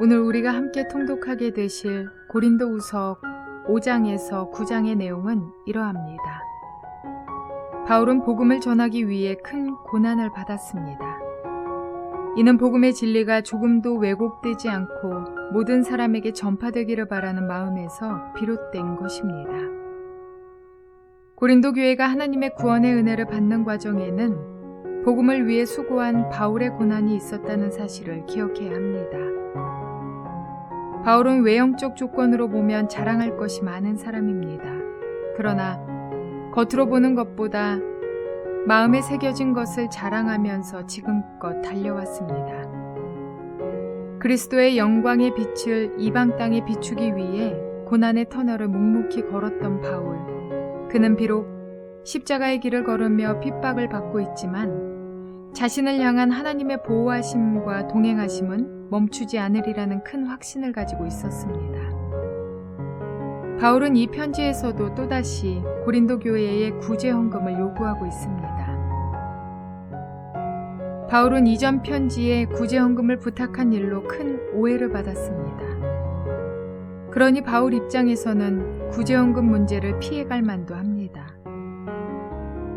오늘 우리가 함께 통독하게 되실 고린도후서 5장에서 9장의 내용은 이러합니다. 바울은 복음을 전하기 위해 큰 고난을 받았습니다. 이는 복음의 진리가 조금도 왜곡되지 않고 모든 사람에게 전파되기를 바라는 마음에서 비롯된 것입니다. 고린도 교회가 하나님의 구원의 은혜를 받는 과정에는 복음을 위해 수고한 바울의 고난이 있었다는 사실을 기억해야 합니다. 바울은 외형적 조건으로 보면 자랑할 것이 많은 사람입니다. 그러나 겉으로 보는 것보다 마음에 새겨진 것을 자랑하면서 지금껏 달려왔습니다. 그리스도의 영광의 빛을 이방 땅에 비추기 위해 고난의 터널을 묵묵히 걸었던 바울. 그는 비록 십자가의 길을 걸으며 핍박을 받고 있지만 자신을 향한 하나님의 보호하심과 동행하심은 멈추지 않으리라는 큰 확신을 가지고 있었습니다. 바울은 이 편지에서도 또다시 고린도 교회의 구제 헌금을 요구하고 있습니다. 바울은 이전 편지에 구제 헌금을 부탁한 일로 큰 오해를 받았습니다. 그러니 바울 입장에서는 구제 헌금 문제를 피해갈 만도 합니다.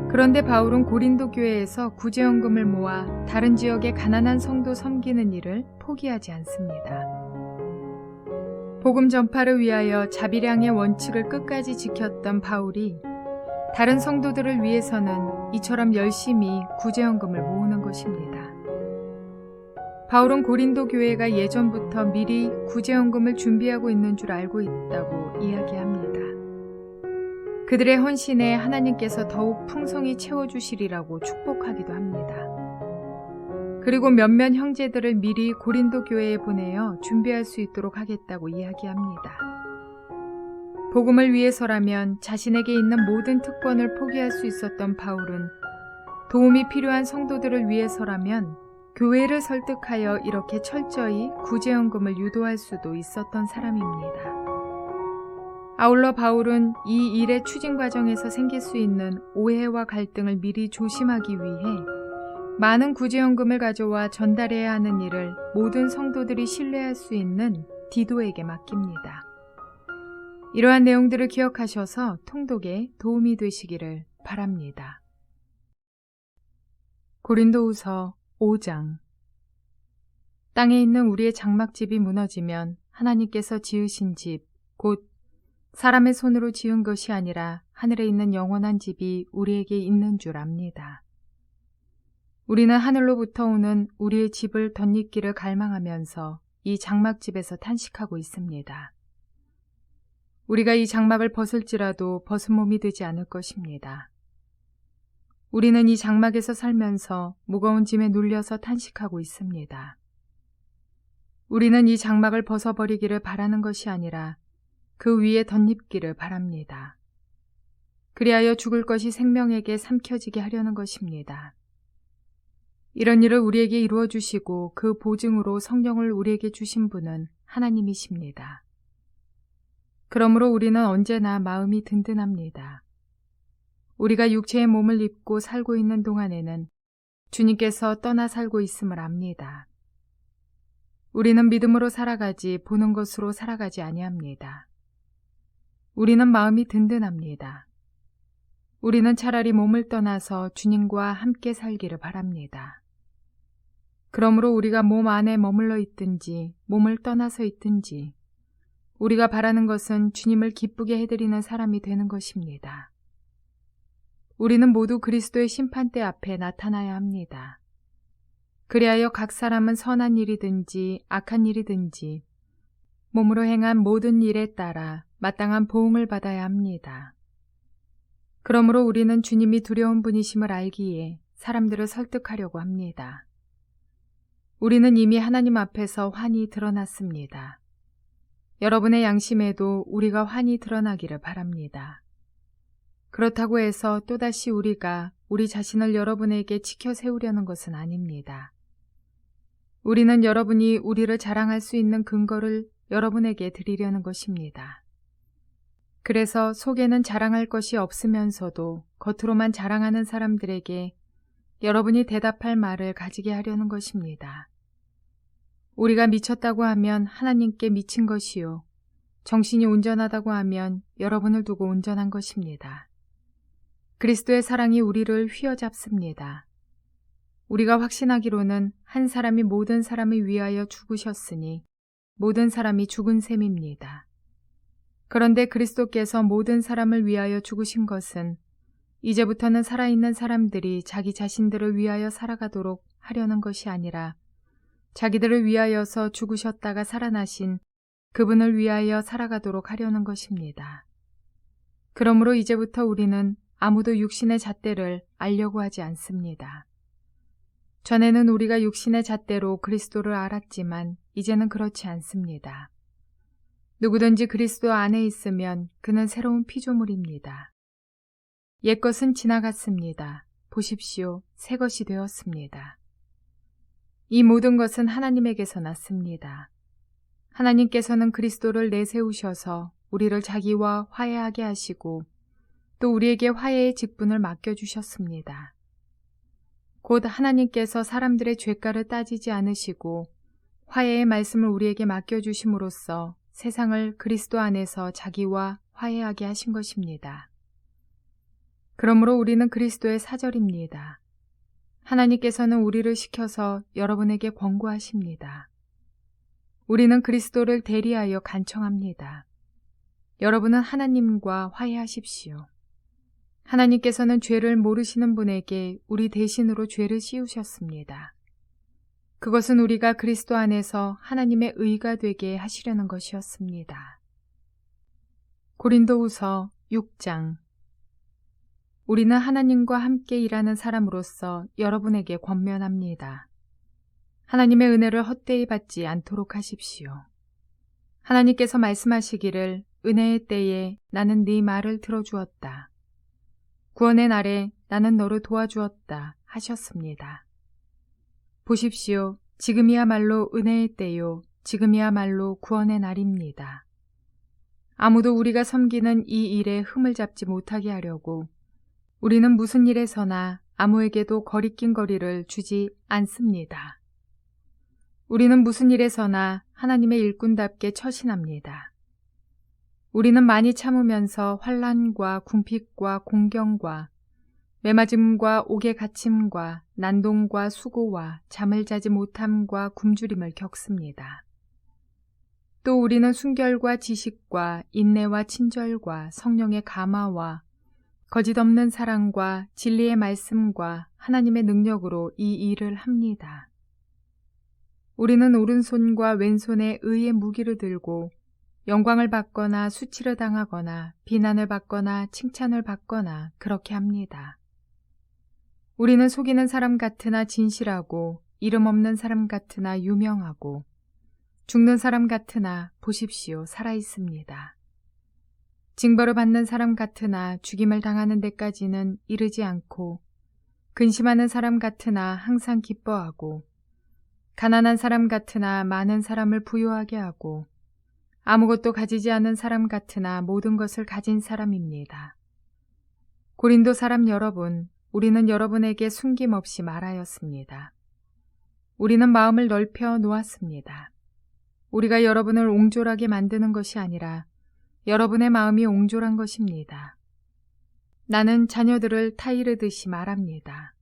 그런데 바울은 고린도 교회에서 구제 헌금을 모아 다른 지역의 가난한 성도 섬기는 일을 포기하지 않습니다. 복음 전파를 위하여 자비량의 원칙을 끝까지 지켰던 바울이 다른 성도들을 위해서는 이처럼 열심히 구제헌금을 모으는 것입니다. 바울은 고린도 교회가 예전부터 미리 구제헌금을 준비하고 있는 줄 알고 있다고 이야기합니다. 그들의 헌신에 하나님께서 더욱 풍성히 채워주시리라고 축복하기도 합니다. 그리고 몇몇 형제들을 미리 고린도 교회에 보내어 준비할 수 있도록 하겠다고 이야기합니다. 복음을 위해서라면 자신에게 있는 모든 특권을 포기할 수 있었던 바울은 도움이 필요한 성도들을 위해서라면 교회를 설득하여 이렇게 철저히 구제헌금을 유도할 수도 있었던 사람입니다. 아울러 바울은 이 일의 추진 과정에서 생길 수 있는 오해와 갈등을 미리 조심하기 위해 많은 구제헌금을 가져와 전달해야 하는 일을 모든 성도들이 신뢰할 수 있는 디도에게 맡깁니다. 이러한 내용들을 기억하셔서 통독에 도움이 되시기를 바랍니다. 고린도후서 5장. 땅에 있는 우리의 장막집이 무너지면 하나님께서 지으신 집, 곧 사람의 손으로 지은 것이 아니라 하늘에 있는 영원한 집이 우리에게 있는 줄 압니다. 우리는 하늘로부터 오는 우리의 집을 덧입기를 갈망하면서 이 장막집에서 탄식하고 있습니다. 우리가 이 장막을 벗을지라도 벗은 몸이 되지 않을 것입니다. 우리는 이 장막에서 살면서 무거운 짐에 눌려서 탄식하고 있습니다. 우리는 이 장막을 벗어버리기를 바라는 것이 아니라 그 위에 덧입기를 바랍니다. 그리하여 죽을 것이 생명에게 삼켜지게 하려는 것입니다. 이런 일을 우리에게 이루어 주시고 그 보증으로 성령을 우리에게 주신 분은 하나님이십니다. 그러므로 우리는 언제나 마음이 든든합니다. 우리가 육체의 몸을 입고 살고 있는 동안에는 주님께서 떠나 살고 있음을 압니다. 우리는 믿음으로 살아가지 보는 것으로 살아가지 아니합니다. 우리는 마음이 든든합니다. 우리는 차라리 몸을 떠나서 주님과 함께 살기를 바랍니다. 그러므로 우리가 몸 안에 머물러 있든지 몸을 떠나서 있든지 우리가 바라는 것은 주님을 기쁘게 해드리는 사람이 되는 것입니다. 우리는 모두 그리스도의 심판대 앞에 나타나야 합니다. 그리하여 각 사람은 선한 일이든지 악한 일이든지 몸으로 행한 모든 일에 따라 마땅한 보응을 받아야 합니다. 그러므로 우리는 주님이 두려운 분이심을 알기에 사람들을 설득하려고 합니다. 우리는 이미 하나님 앞에서 환히 드러났습니다. 여러분의 양심에도 우리가 환히 드러나기를 바랍니다. 그렇다고 해서 또다시 우리가 우리 자신을 여러분에게 지켜 세우려는 것은 아닙니다. 우리는 여러분이 우리를 자랑할 수 있는 근거를 여러분에게 드리려는 것입니다. 그래서 속에는 자랑할 것이 없으면서도 겉으로만 자랑하는 사람들에게 여러분이 대답할 말을 가지게 하려는 것입니다. 우리가 미쳤다고 하면 하나님께 미친 것이요. 정신이 온전하다고 하면 여러분을 두고 온전한 것입니다. 그리스도의 사랑이 우리를 휘어잡습니다. 우리가 확신하기로는 한 사람이 모든 사람을 위하여 죽으셨으니 모든 사람이 죽은 셈입니다. 그런데 그리스도께서 모든 사람을 위하여 죽으신 것은 이제부터는 살아있는 사람들이 자기 자신들을 위하여 살아가도록 하려는 것이 아니라 자기들을 위하여서 죽으셨다가 살아나신 그분을 위하여 살아가도록 하려는 것입니다. 그러므로 이제부터 우리는 아무도 육신의 잣대를 알려고 하지 않습니다. 전에는 우리가 육신의 잣대로 그리스도를 알았지만 이제는 그렇지 않습니다. 누구든지 그리스도 안에 있으면 그는 새로운 피조물입니다. 옛것은 지나갔습니다. 보십시오. 새 것이 되었습니다. 이 모든 것은 하나님에게서 났습니다. 하나님께서는 그리스도를 내세우셔서 우리를 자기와 화해하게 하시고 또 우리에게 화해의 직분을 맡겨주셨습니다. 곧 하나님께서 사람들의 죄가를 따지지 않으시고 화해의 말씀을 우리에게 맡겨주심으로써 세상을 그리스도 안에서 자기와 화해하게 하신 것입니다. 그러므로 우리는 그리스도의 사절입니다. 하나님께서는 우리를 시켜서 여러분에게 권고하십니다. 우리는 그리스도를 대리하여 간청합니다. 여러분은 하나님과 화해하십시오. 하나님께서는 죄를 모르시는 분에게 우리 대신으로 죄를 씌우셨습니다. 그것은 우리가 그리스도 안에서 하나님의 의가 되게 하시려는 것이었습니다. 고린도후서 6장. 우리는 하나님과 함께 일하는 사람으로서 여러분에게 권면합니다. 하나님의 은혜를 헛되이 받지 않도록 하십시오. 하나님께서 말씀하시기를 은혜의 때에 나는 네 말을 들어주었다. 구원의 날에 나는 너를 도와주었다 하셨습니다. 보십시오. 지금이야말로 은혜의 때요. 지금이야말로 구원의 날입니다. 아무도 우리가 섬기는 이 일에 흠을 잡지 못하게 하려고 우리는 무슨 일에서나 아무에게도 거리낀 거리를 주지 않습니다. 우리는 무슨 일에서나 하나님의 일꾼답게 처신합니다. 우리는 많이 참으면서 환난과 궁핍과 공경과 매맞음과 옥에 갇힘과 난동과 수고와 잠을 자지 못함과 굶주림을 겪습니다. 또 우리는 순결과 지식과 인내와 친절과 성령의 감화와 거짓 없는 사랑과 진리의 말씀과 하나님의 능력으로 이 일을 합니다. 우리는 오른손과 왼손에 의의 무기를 들고 영광을 받거나 수치를 당하거나 비난을 받거나 칭찬을 받거나 그렇게 합니다. 우리는 속이는 사람 같으나 진실하고 이름 없는 사람 같으나 유명하고 죽는 사람 같으나 보십시오 살아 있습니다. 징벌을 받는 사람 같으나 죽임을 당하는 데까지는 이르지 않고 근심하는 사람 같으나 항상 기뻐하고 가난한 사람 같으나 많은 사람을 부유하게 하고 아무것도 가지지 않은 사람 같으나 모든 것을 가진 사람입니다. 고린도 사람 여러분, 우리는 여러분에게 숨김없이 말하였습니다. 우리는 마음을 넓혀 놓았습니다. 우리가 여러분을 옹졸하게 만드는 것이 아니라 여러분의 마음이 옹졸한 것입니다. 나는 자녀들을 타이르듯이 말합니다.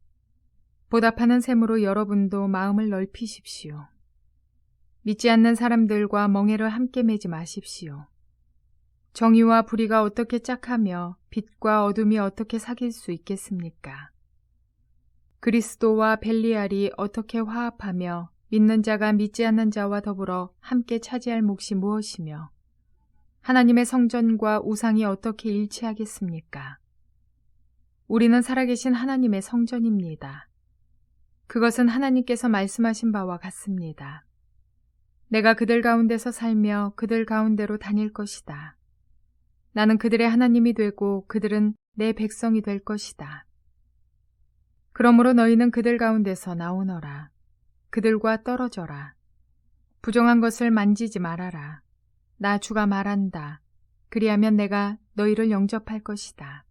보답하는 셈으로 여러분도 마음을 넓히십시오. 믿지 않는 사람들과 멍에를 함께 매지 마십시오. 정의와 불의가 어떻게 짝하며 빛과 어둠이 어떻게 사귈 수 있겠습니까? 그리스도와 벨리알이 어떻게 화합하며 믿는 자가 믿지 않는 자와 더불어 함께 차지할 몫이 무엇이며 하나님의 성전과 우상이 어떻게 일치하겠습니까? 우리는 살아계신 하나님의 성전입니다. 그것은 하나님께서 말씀하신 바와 같습니다. 내가 그들 가운데서 살며 그들 가운데로 다닐 것이다. 나는 그들의 하나님이 되고 그들은 내 백성이 될 것이다. 그러므로 너희는 그들 가운데서 나오너라. 그들과 떨어져라. 부정한 것을 만지지 말아라. 나 주가 말한다. 그리하면 내가 너희를 영접할 것이다.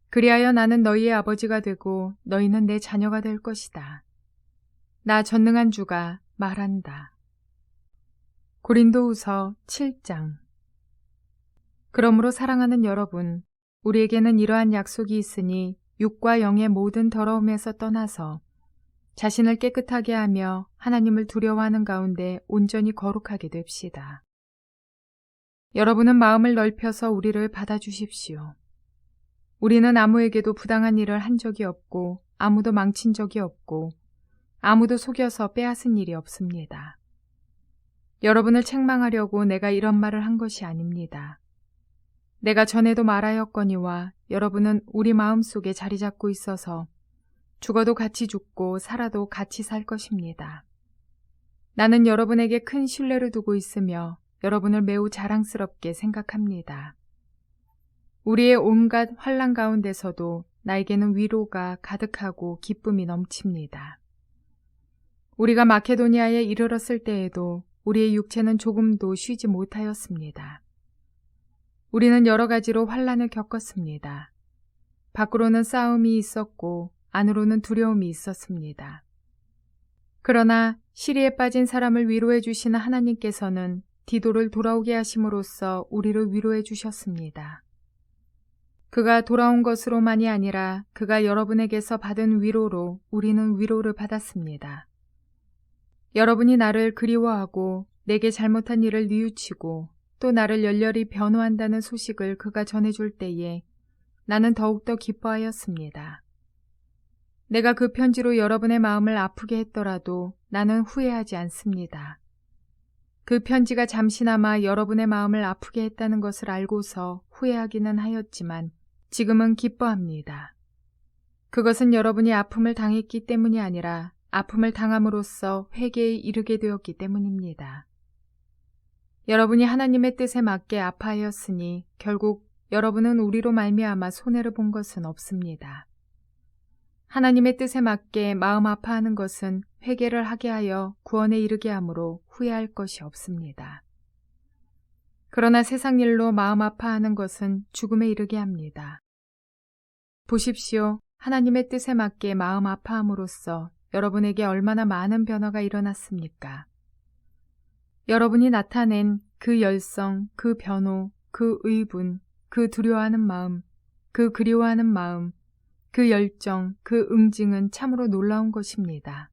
그리하여 나는 너희의 아버지가 되고 너희는 내 자녀가 될 것이다. 나 전능한 주가 말한다. 고린도후서 7장. 그러므로 사랑하는 여러분, 우리에게는 이러한 약속이 있으니 육과 영의 모든 더러움에서 떠나서 자신을 깨끗하게 하며 하나님을 두려워하는 가운데 온전히 거룩하게 됩시다. 여러분은 마음을 넓혀서 우리를 받아주십시오. 우리는 아무에게도 부당한 일을 한 적이 없고 아무도 망친 적이 없고 아무도 속여서 빼앗은 일이 없습니다. 여러분을 책망하려고 내가 이런 말을 한 것이 아닙니다. 내가 전에도 말하였거니와 여러분은 우리 마음속에 자리 잡고 있어서 죽어도 같이 죽고 살아도 같이 살 것입니다. 나는 여러분에게 큰 신뢰를 두고 있으며 여러분을 매우 자랑스럽게 생각합니다. 우리의 온갖 환난 가운데서도 나에게는 위로가 가득하고 기쁨이 넘칩니다. 우리가 마케도니아에 이르렀을 때에도 우리의 육체는 조금도 쉬지 못하였습니다. 우리는 여러 가지로 환난을 겪었습니다. 밖으로는 싸움이 있었고 안으로는 두려움이 있었습니다. 그러나 시리에 빠진 사람을 위로해 주시는 하나님께서는 디도를 돌아오게 하심으로써 우리를 위로해 주셨습니다. 그가 돌아온 것으로만이 아니라 그가 여러분에게서 받은 위로로 우리는 위로를 받았습니다. 여러분이 나를 그리워하고 내게 잘못한 일을 뉘우치고 또 나를 열렬히 변호한다는 소식을 그가 전해줄 때에 나는 더욱더 기뻐하였습니다. 내가 그 편지로 여러분의 마음을 아프게 했더라도 나는 후회하지 않습니다. 그 편지가 잠시나마 여러분의 마음을 아프게 했다는 것을 알고서 후회하기는 하였지만 지금은 기뻐합니다. 그것은 여러분이 아픔을 당했기 때문이 아니라 아픔을 당함으로써 회개에 이르게 되었기 때문입니다. 여러분이 하나님의 뜻에 맞게 아파하였으니 결국 여러분은 우리로 말미암아 손해를 본 것은 없습니다. 하나님의 뜻에 맞게 마음 아파하는 것은 회개를 하게 하여 구원에 이르게 하므로 후회할 것이 없습니다. 그러나 세상 일로 마음 아파하는 것은 죽음에 이르게 합니다. 보십시오. 하나님의 뜻에 맞게 마음 아파함으로써 여러분에게 얼마나 많은 변화가 일어났습니까? 여러분이 나타낸 그 열성, 그 변호, 그 의분, 그 두려워하는 마음, 그 그리워하는 마음, 그 열정, 그 응징은 참으로 놀라운 것입니다.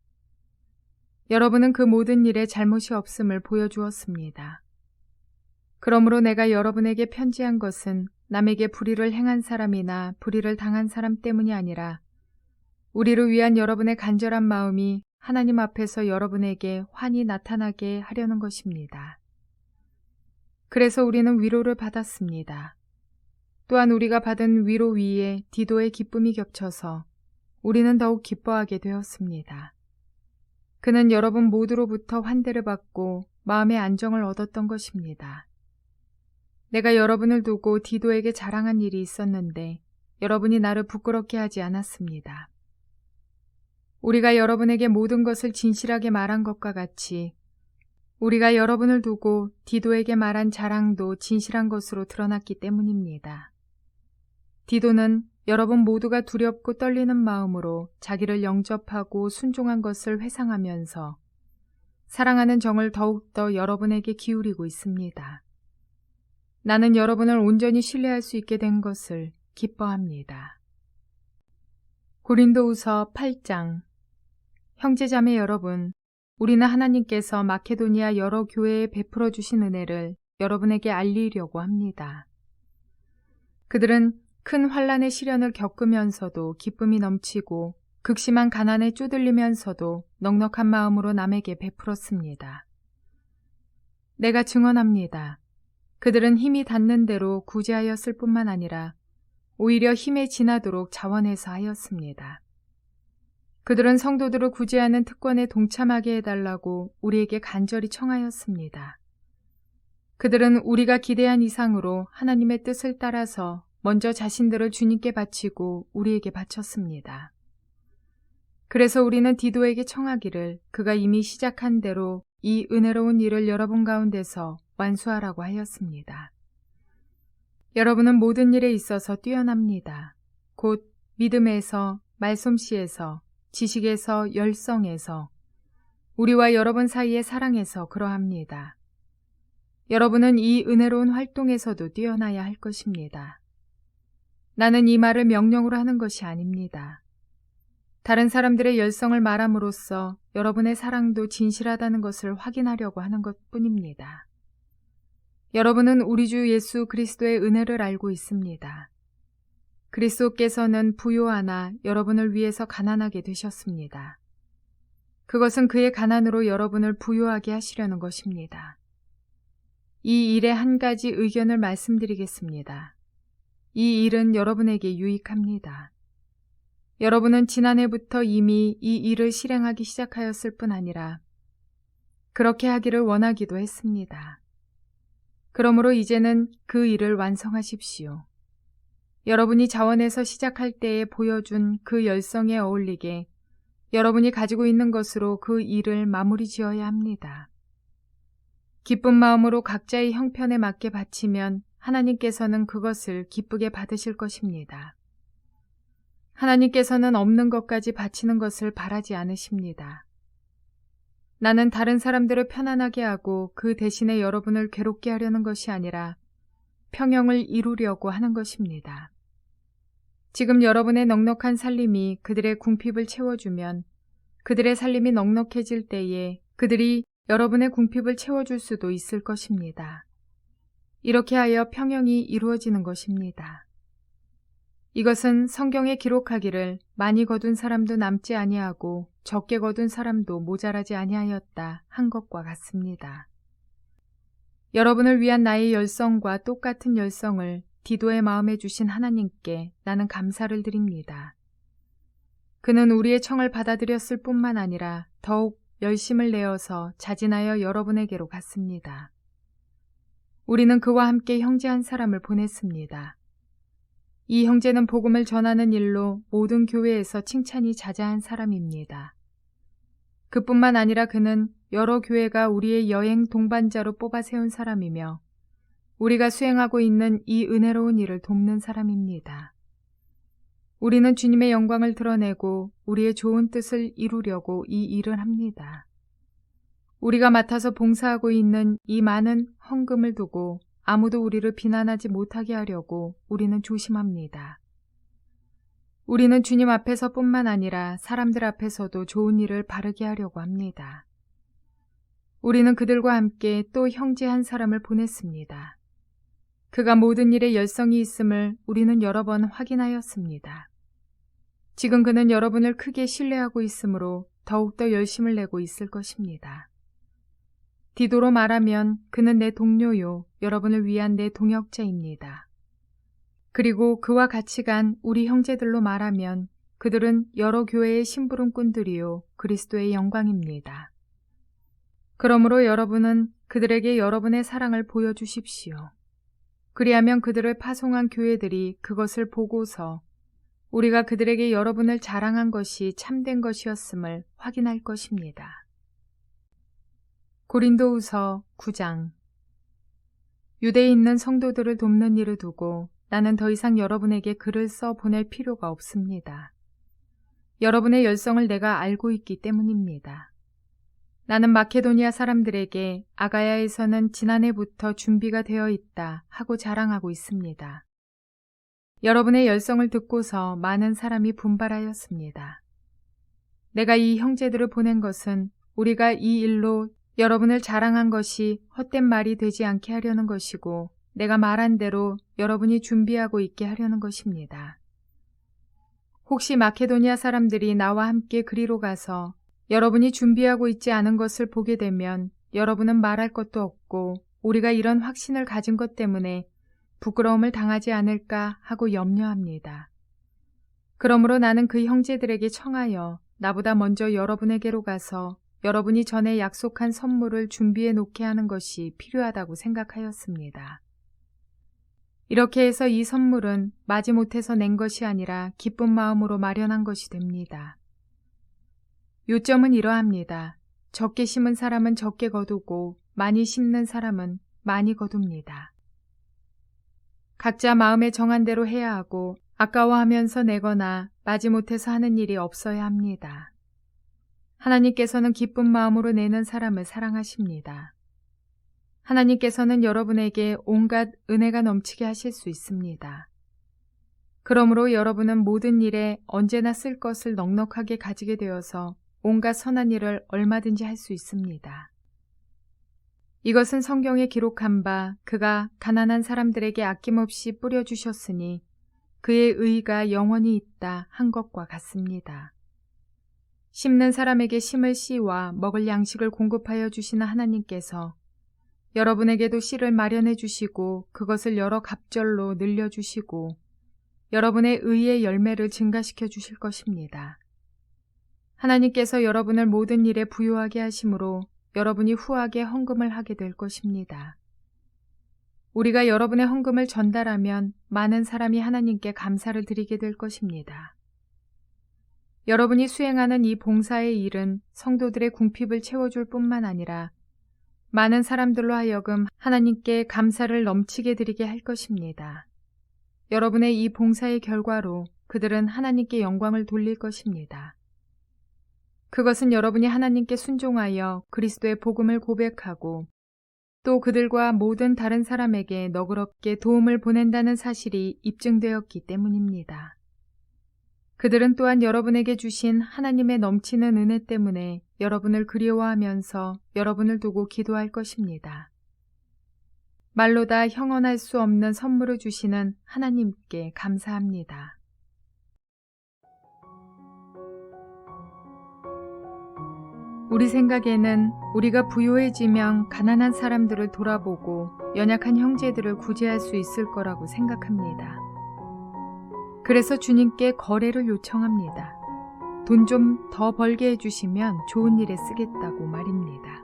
여러분은 그 모든 일에 잘못이 없음을 보여주었습니다. 그러므로 내가 여러분에게 편지한 것은 남에게 불의를 행한 사람이나 불의를 당한 사람 때문이 아니라 우리를 위한 여러분의 간절한 마음이 하나님 앞에서 여러분에게 환히 나타나게 하려는 것입니다. 그래서 우리는 위로를 받았습니다. 또한 우리가 받은 위로 위에 디도의 기쁨이 겹쳐서 우리는 더욱 기뻐하게 되었습니다. 그는 여러분 모두로부터 환대를 받고 마음의 안정을 얻었던 것입니다. 내가 여러분을 두고 디도에게 자랑한 일이 있었는데 여러분이 나를 부끄럽게 하지 않았습니다. 우리가 여러분에게 모든 것을 진실하게 말한 것과 같이 우리가 여러분을 두고 디도에게 말한 자랑도 진실한 것으로 드러났기 때문입니다. 디도는 여러분 모두가 두렵고 떨리는 마음으로 자기를 영접하고 순종한 것을 회상하면서 사랑하는 정을 더욱더 여러분에게 기울이고 있습니다. 나는 여러분을 온전히 신뢰할 수 있게 된 것을 기뻐합니다. 고린도후서 8장. 형제자매 여러분, 우리는 하나님께서 마케도니아 여러 교회에 베풀어 주신 은혜를 여러분에게 알리려고 합니다. 그들은 큰 환난의 시련을 겪으면서도 기쁨이 넘치고 극심한 가난에 쪼들리면서도 넉넉한 마음으로 남에게 베풀었습니다. 내가 증언합니다. 그들은 힘이 닿는 대로 구제하였을 뿐만 아니라 오히려 힘에 지나도록 자원해서 하였습니다. 그들은 성도들을 구제하는 특권에 동참하게 해달라고 우리에게 간절히 청하였습니다. 그들은 우리가 기대한 이상으로 하나님의 뜻을 따라서 먼저 자신들을 주님께 바치고 우리에게 바쳤습니다. 그래서 우리는 디도에게 청하기를 그가 이미 시작한 대로 이 은혜로운 일을 여러분 가운데서 완수하라고 하였습니다. 여러분은 모든 일에 있어서 뛰어납니다. 곧 믿음에서, 말솜씨에서, 지식에서, 열성에서, 우리와 여러분 사이의 사랑에서 그러합니다. 여러분은 이 은혜로운 활동에서도 뛰어나야 할 것입니다. 나는 이 말을 명령으로 하는 것이 아닙니다. 다른 사람들의 열성을 말함으로써 여러분의 사랑도 진실하다는 것을 확인하려고 하는 것뿐입니다. 여러분은 우리 주 예수 그리스도의 은혜를 알고 있습니다. 그리스도께서는 부요하나 여러분을 위해서 가난하게 되셨습니다. 그것은 그의 가난으로 여러분을 부요하게 하시려는 것입니다. 이 일에 한 가지 의견을 말씀드리겠습니다. 이 일은 여러분에게 유익합니다. 여러분은 지난해부터 이미 이 일을 실행하기 시작하였을 뿐 아니라 그렇게 하기를 원하기도 했습니다. 그러므로 이제는 그 일을 완성하십시오. 여러분이 자원에서 시작할 때에 보여준 그 열성에 어울리게 여러분이 가지고 있는 것으로 그 일을 마무리 지어야 합니다. 기쁜 마음으로 각자의 형편에 맞게 바치면 하나님께서는 그것을 기쁘게 받으실 것입니다. 하나님께서는 없는 것까지 바치는 것을 바라지 않으십니다. 나는 다른 사람들을 편안하게 하고 그 대신에 여러분을 괴롭게 하려는 것이 아니라 평형을 이루려고 하는 것입니다. 지금 여러분의 넉넉한 살림이 그들의 궁핍을 채워주면 그들의 살림이 넉넉해질 때에 그들이 여러분의 궁핍을 채워줄 수도 있을 것입니다. 이렇게 하여 평형이 이루어지는 것입니다. 이것은 성경에 기록하기를 많이 거둔 사람도 남지 아니하고 적게 거둔 사람도 모자라지 아니하였다 한 것과 같습니다. 여러분을 위한 나의 열성과 똑같은 열성을 디도의 마음에 주신 하나님께 나는 감사를 드립니다. 그는 우리의 청을 받아들였을 뿐만 아니라 더욱 열심을 내어서 자진하여 여러분에게로 갔습니다. 우리는 그와 함께 형제 한 사람을 보냈습니다. 이 형제는 복음을 전하는 일로 모든 교회에서 칭찬이 자자한 사람입니다. 그뿐만 아니라 그는 여러 교회가 우리의 여행 동반자로 뽑아 세운 사람이며 우리가 수행하고 있는 이 은혜로운 일을 돕는 사람입니다. 우리는 주님의 영광을 드러내고 우리의 좋은 뜻을 이루려고 이 일을 합니다. 우리가 맡아서 봉사하고 있는 이 많은 헌금을 두고 아무도 우리를 비난하지 못하게 하려고 우리는 조심합니다. 우리는 주님 앞에서뿐만 아니라 사람들 앞에서도 좋은 일을 바르게 하려고 합니다. 우리는 그들과 함께 또 형제 한 사람을 보냈습니다. 그가 모든 일에 열성이 있음을 우리는 여러 번 확인하였습니다. 지금 그는 여러분을 크게 신뢰하고 있으므로 더욱더 열심을 내고 있을 것입니다. 디도로 말하면 그는 내 동료요, 여러분을 위한 내 동역자입니다. 그리고 그와 같이 간 우리 형제들로 말하면 그들은 여러 교회의 심부름꾼들이요, 그리스도의 영광입니다. 그러므로 여러분은 그들에게 여러분의 사랑을 보여주십시오. 그리하면 그들을 파송한 교회들이 그것을 보고서 우리가 그들에게 여러분을 자랑한 것이 참된 것이었음을 확인할 것입니다. 고린도후서 9장. 유대에 있는 성도들을 돕는 일을 두고 나는 더 이상 여러분에게 글을 써 보낼 필요가 없습니다. 여러분의 열성을 내가 알고 있기 때문입니다. 나는 마케도니아 사람들에게 아가야에서는 지난해부터 준비가 되어 있다 하고 자랑하고 있습니다. 여러분의 열성을 듣고서 많은 사람이 분발하였습니다. 내가 이 형제들을 보낸 것은 우리가 이 일로 여러분을 자랑한 것이 헛된 말이 되지 않게 하려는 것이고 내가 말한 대로 여러분이 준비하고 있게 하려는 것입니다. 혹시 마케도니아 사람들이 나와 함께 그리로 가서 여러분이 준비하고 있지 않은 것을 보게 되면 여러분은 말할 것도 없고 우리가 이런 확신을 가진 것 때문에 부끄러움을 당하지 않을까 하고 염려합니다. 그러므로 나는 그 형제들에게 청하여 나보다 먼저 여러분에게로 가서 여러분이 전에 약속한 선물을 준비해 놓게 하는 것이 필요하다고 생각하였습니다. 이렇게 해서 이 선물은 마지못해서 낸 것이 아니라 기쁜 마음으로 마련한 것이 됩니다. 요점은 이러합니다. 적게 심은 사람은 적게 거두고 많이 심는 사람은 많이 거둡니다. 각자 마음에 정한 대로 해야 하고 아까워하면서 내거나 마지못해서 하는 일이 없어야 합니다. 하나님께서는 기쁜 마음으로 내는 사람을 사랑하십니다. 하나님께서는 여러분에게 온갖 은혜가 넘치게 하실 수 있습니다. 그러므로 여러분은 모든 일에 언제나 쓸 것을 넉넉하게 가지게 되어서 온갖 선한 일을 얼마든지 할 수 있습니다. 이것은 성경에 기록한 바 그가 가난한 사람들에게 아낌없이 뿌려주셨으니 그의 의가 영원히 있다 한 것과 같습니다. 심는 사람에게 심을 씨와 먹을 양식을 공급하여 주시는 하나님께서 여러분에게도 씨를 마련해 주시고 그것을 여러 갑절로 늘려주시고 여러분의 의의 열매를 증가시켜 주실 것입니다. 하나님께서 여러분을 모든 일에 부유하게 하심으로 여러분이 후하게 헌금을 하게 될 것입니다. 우리가 여러분의 헌금을 전달하면 많은 사람이 하나님께 감사를 드리게 될 것입니다. 여러분이 수행하는 이 봉사의 일은 성도들의 궁핍을 채워줄 뿐만 아니라 많은 사람들로 하여금 하나님께 감사를 넘치게 드리게 할 것입니다. 여러분의 이 봉사의 결과로 그들은 하나님께 영광을 돌릴 것입니다. 그것은 여러분이 하나님께 순종하여 그리스도의 복음을 고백하고 또 그들과 모든 다른 사람에게 너그럽게 도움을 보낸다는 사실이 입증되었기 때문입니다. 그들은 또한 여러분에게 주신 하나님의 넘치는 은혜 때문에 여러분을 그리워하면서 여러분을 두고 기도할 것입니다. 말로 다 형언할 수 없는 선물을 주시는 하나님께 감사합니다. 우리 생각에는 우리가 부유해지면 가난한 사람들을 돌아보고 연약한 형제들을 구제할 수 있을 거라고 생각합니다. 그래서 주님께 거래를 요청합니다. 돈 좀 더 벌게 해주시면 좋은 일에 쓰겠다고 말입니다.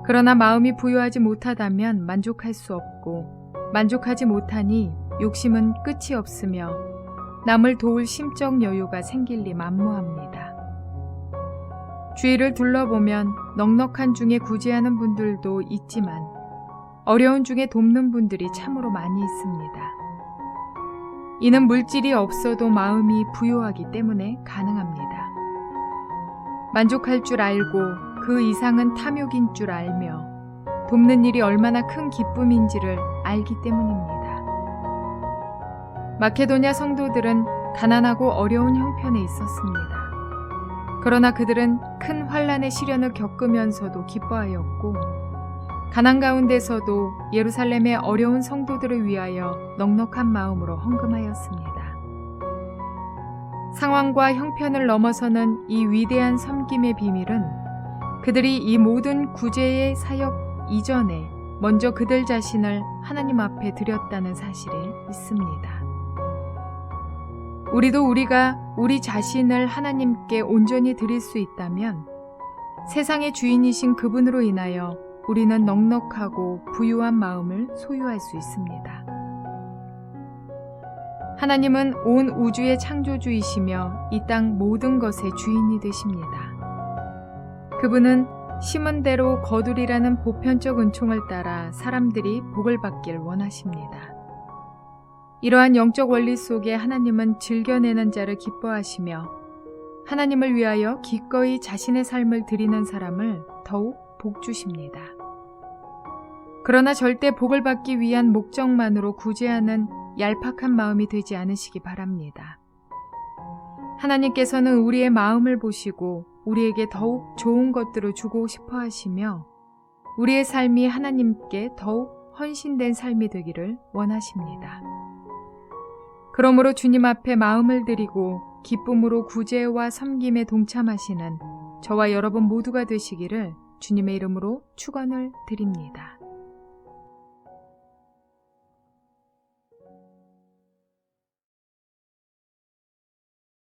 그러나 마음이 부유하지 못하다면 만족할 수 없고 만족하지 못하니 욕심은 끝이 없으며 남을 도울 심적 여유가 생길 리 만무합니다. 주위를 둘러보면 넉넉한 중에 구제하는 분들도 있지만 어려운 중에 돕는 분들이 참으로 많이 있습니다. 이는 물질이 없어도 마음이 부유하기 때문에 가능합니다. 만족할 줄 알고 그 이상은 탐욕인 줄 알며 돕는 일이 얼마나 큰 기쁨인지를 알기 때문입니다. 마케도냐 성도들은 가난하고 어려운 형편에 있었습니다. 그러나 그들은 큰 환난의 시련을 겪으면서도 기뻐하였고 가난 가운데서도 예루살렘의 어려운 성도들을 위하여 넉넉한 마음으로 헌금하였습니다. 상황과 형편을 넘어서는 이 위대한 섬김의 비밀은 그들이 이 모든 구제의 사역 이전에 먼저 그들 자신을 하나님 앞에 드렸다는 사실에 있습니다. 우리가 우리 자신을 하나님께 온전히 드릴 수 있다면 세상의 주인이신 그분으로 인하여 우리는 넉넉하고 부유한 마음을 소유할 수 있습니다. 하나님은 온 우주의 창조주이시며 이 땅 모든 것의 주인이 되십니다. 그분은 심은 대로 거두리라는 보편적 은총을 따라 사람들이 복을 받길 원하십니다. 이러한 영적 원리 속에 하나님은 즐겨내는 자를 기뻐하시며 하나님을 위하여 기꺼이 자신의 삶을 드리는 사람을 더욱 복 주십니다. 그러나 절대 복을 받기 위한 목적만으로 구제하는 얄팍한 마음이 되지 않으시기 바랍니다. 하나님께서는 우리의 마음을 보시고 우리에게 더욱 좋은 것들을 주고 싶어 하시며 우리의 삶이 하나님께 더욱 헌신된 삶이 되기를 원하십니다. 그러므로 주님 앞에 마음을 드리고 기쁨으로 구제와 섬김에 동참하시는 저와 여러분 모두가 되시기를 주님의 이름으로 축원을 드립니다.